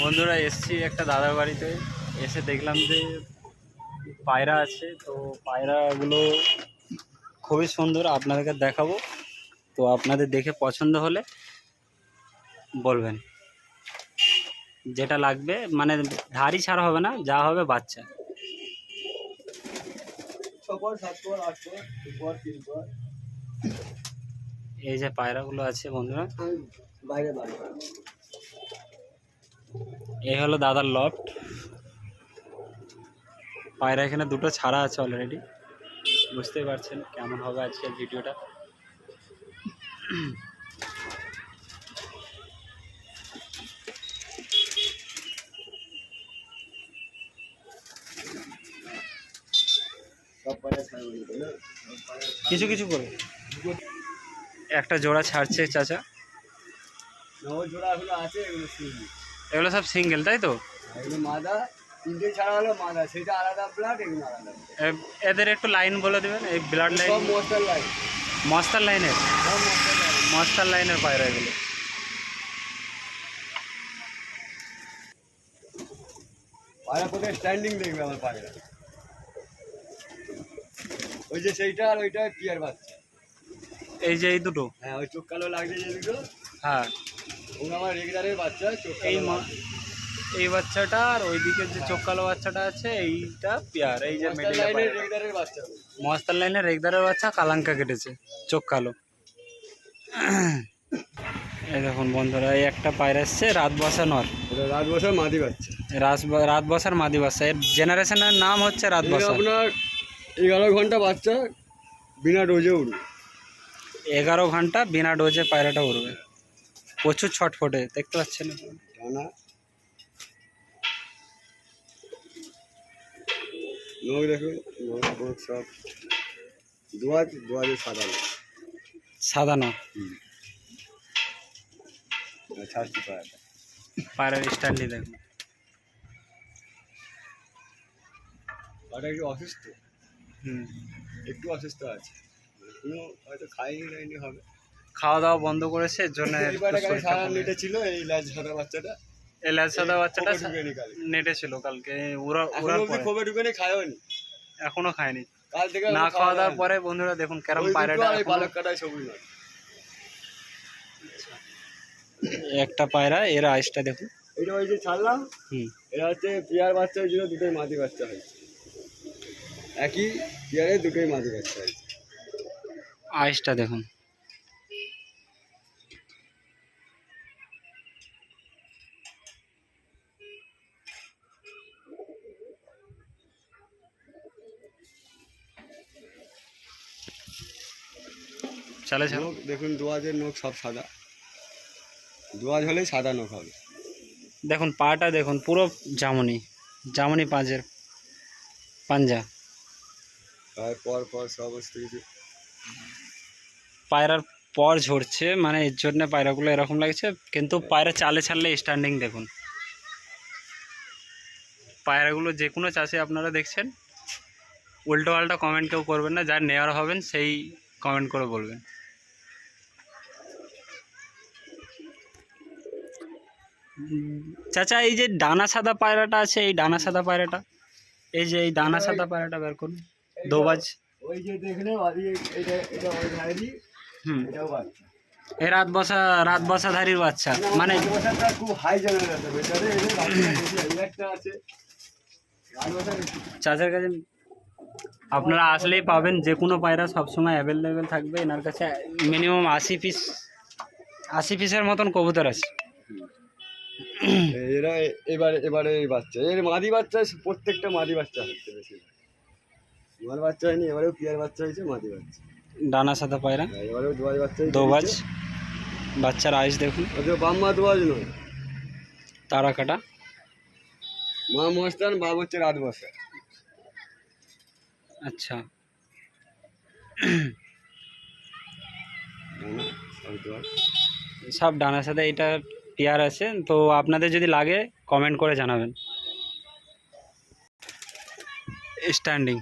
বন্ধুরা এসছি একটা দাদার বাড়িতে, এসে দেখলাম যে পায়রা আছে। তো পায়রাগুলো খুবই সুন্দর, আপনাদেরকে দেখাবো। তো আপনাদের দেখে পছন্দ হলে বলবেন, যেটা লাগবে। মানে ধাড়ি ছাড়া হবে না, যা হবে বাচ্চা। এই যে পায়রাগুলো আছে বন্ধুরা, এই হলো দাদার লফট। পায়রা এখানে দুটো ছাড়া আছে অলরেডি, বুঝতেই পারছেন কেমন হবে আজকের ভিডিওটা। কিছু কিছু করে একটা জোড়া ছাড়ছে চাচা। এগুলো সব সিঙ্গেল, তাই তো? এদের একটু লাইন বলে দেবেন, এই ব্লাড লাইন। মস্তার লাইনের, মস্তার লাইনের পায়রা এগুলো। পায়রা কোথায় স্ট্যান্ডিং দেখবে আমার পায়রা। ওই যে সেইটা আর ওইটা পিয়ার বাচ্চা। এই যে এই দুটো, হ্যাঁ ওই চোখ কালো লাগছে যে দুটো, হ্যাঁ ওগুলো আমার রেগুলারের বাচ্চা। চোখ এই বাচ্চাটা আর ওইদিকে যে চোখ কালো বাচ্চাটা আছে এইটা পেয়ার। এই যে রেগুলারের বাচ্চা, মস্তার লাইনের রেগদারের বাচ্চা, কালাঙ্কা কেটেছে, চোখ কালো। এই দেখুন বন্ধুরা, এই একটা পায়রা এসছে রাত বসা নর। রাত বসার মাদি বাচ্চা, রাত বসার মাদি বাচ্চা। এর জেনারেশনের নাম হচ্ছে রাত বসা। আপনার 11 ঘন্টা বাচ্চা বিনা ডোজে উড়বে। 11 ঘন্টা বিনা ডোজে পায়রাটা উড়বে। প্রচুর ছটফটে, দেখতে পাচ্ছেন টানা নখ দেখুন, নখ সব দুয়াজে সাদা সাদা না। ছাড়ছি পায়রাটা। পায়রার স্ট্যান্ডই দেখুন। পায়রাটা একটু অসুস্থ, একটু অসুস্থ আছে, কোনো হয়তো খাইনি হবে। খাওয়া দাওয়া বন্ধ করেছে, এর জন্য নেটে ছিল। এই লাজ সাদা বাচ্চাটা, এই লাল সাদা বাচ্চাটা নেটে ছিল কালকে। খোপে ঢুকে নি, খায়নি, এখনো খায়নি। কাল থেকে না খাওয়া দাওয়ার পরে বন্ধুরা দেখুন কেরম পায়রাটা। পালক কাটায় সবুজ নয়। একটা পায়রা, এর আইসটা দেখুন। এটা ওই যে ছাড়লাম, এটা হচ্ছে পিয়ার বাচ্চা হয়েছিল, দুটোই মাদি বাচ্চা হয়েছে। একই পিয়ারে দুটোই মাদি বাচ্চা হয়েছে। আইসটা দেখুন। চলে নখ দেখুন, দুয়াজের নখ সব সাদা। দুয়াজ হলেই সাদা নখ হবে। দেখুন পাটা দেখুন, পুরো জামুনি জামুনি পাঞ্জা। পর পর সমস্ত কিছু পায়রার পর ঝরছে, মানে এর জন্য পায়রাগুলো এরকম লাগছে। কিন্তু পায়রা চালে ছাড়লে স্ট্যান্ডিং দেখুন। পায়রাগুলো যে কোনো চাষে আপনারা দেখছেন, উল্টো পাল্টা কমেন্ট কেউ করবেন না। যার নেওয়ার হবেন সেই কমেন্ট করে বলবেন। চাচা এই যে ডানা সাদা পায়রাটা আছে, এই ডানা সাদা পায়রাটা, এই যে এই ডানা সাদা পায়রাটা বের করুন। দোবাজ, ওই যে দেখলে এটা এটা ওই ধারি, এটাও বাচ্চা। এই রাত বসাধারীর বাচ্চা। মানে বসাটা খুব হাই জেনারেশন বেচারে, এই একটা আছে চাচার কাছে আপনারা আসলেই পাবেন। যে কোনো পায়রা সবসময় অ্যাভেলেবেল থাকবে এনার কাছে। মিনিমাম 80 পিসের মতন কবুতর আছে। এরা এবারে এই বাচ্চা, এর মাদি বাচ্চা, প্রত্যেকটা মাদি বাচ্চা হচ্ছে বেশি। আমার বাচ্চা হয়নি, এবারেও পিয়ার বাচ্চা হয়েছে, মাদি বাচ্চা। ডানা সাদা পায়রা, এবারেও দুয়াজ বাচ্চা, দোবাজ। বাচ্চার আইস দেখুন, বাম্মা দুয়াজ নয়, তারা কাটা। মা মস্তান, বাপ হচ্ছে রাত বসা। আচ্ছা, সব ডানার সাথে এটা পেয়ার আছে। তো আপনাদের যদি লাগে কমেন্ট করে জানাবেন। স্ট্যান্ডিং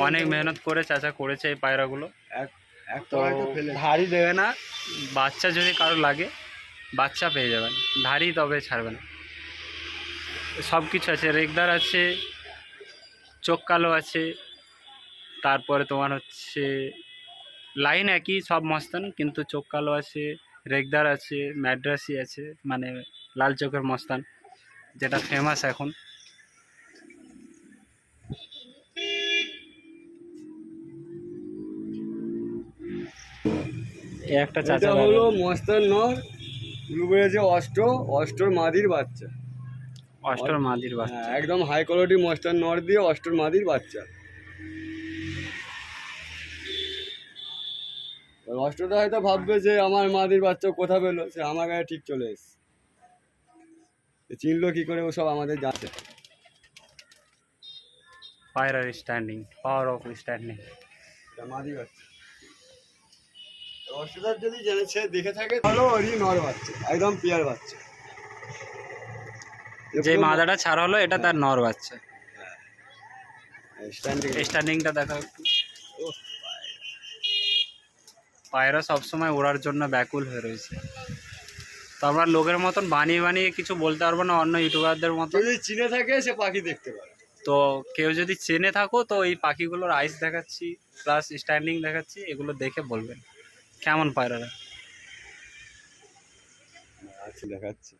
অনেক মেহনত করে চাচা করেছে এই পায়রাগুলো। এক এক তো পড়ায় তো ফেলে ধাড়ি দেবে না, বাচ্চা যদি কারো লাগে বাচ্চা পেয়ে যাবেন, ধাড়ি তবে ছাড়বে না। সব কিছু আছে, রেগদার আছে, চোখ কালো আছে, তারপরে তোমার হচ্ছে লাইন একই সব মস্তান, কিন্তু চোখ কালো আছে, রেগদার আছে, ম্যাড্রাসি আছে, মানে লাল চোখের মস্তান যেটা ফেমাস এখন। এই একটা চাচা এটা দাদা। হলো মস্তান নর, ব্লুবেরি যে অষ্টর মাদির বাচ্চা। অষ্টর মাদির বাচ্চা। হ্যাঁ, একদম হাই কোয়ালিটি মস্টার নর দিয়ে অষ্টর মাদির বাচ্চা। এবার অষ্টটা হয়তো ভাববে যে আমার মাদির বাচ্চা কোথা পেলো, সে আমার গায়ে ঠিক চলে এসছে। চিনলো কি করে ওসব আমাদের জানছে। পায়রার স্ট্যান্ডিং, পাওয়ার অফ স্ট্যান্ডিং। এটা মাদি বাচ্চা। অষ্টটার যদি জেনেছে দেখে থাকে তাহলে ওরই নর বাচ্চা, একদম পিয়ার বাচ্চা। যে মাদাটা ছাড়া হলো এটা তার নর বাচ্চা। স্ট্যান্ডিং স্ট্যান্ডিংটা দেখো একটু। পায়রা সবসময় ওড়ার জন্য ব্যাকুল হয়ে রয়েছে। তো আমরা লোকের মতন বানিয়ে বানিয়ে কিছু বলতে পারবো না, অন্য ইউটিউবারদের মতো। যদি চিনে থাকে সে পাখি দেখতে পারে। তো কেউ যদি চেনে থাকো তো এই পাখিগুলোর আইস দেখাচ্ছি প্লাস স্ট্যান্ডিং দেখাচ্ছি, এগুলো দেখে বলবেন কেমন পায়রারা। আচ্ছা, দেখাচ্ছি।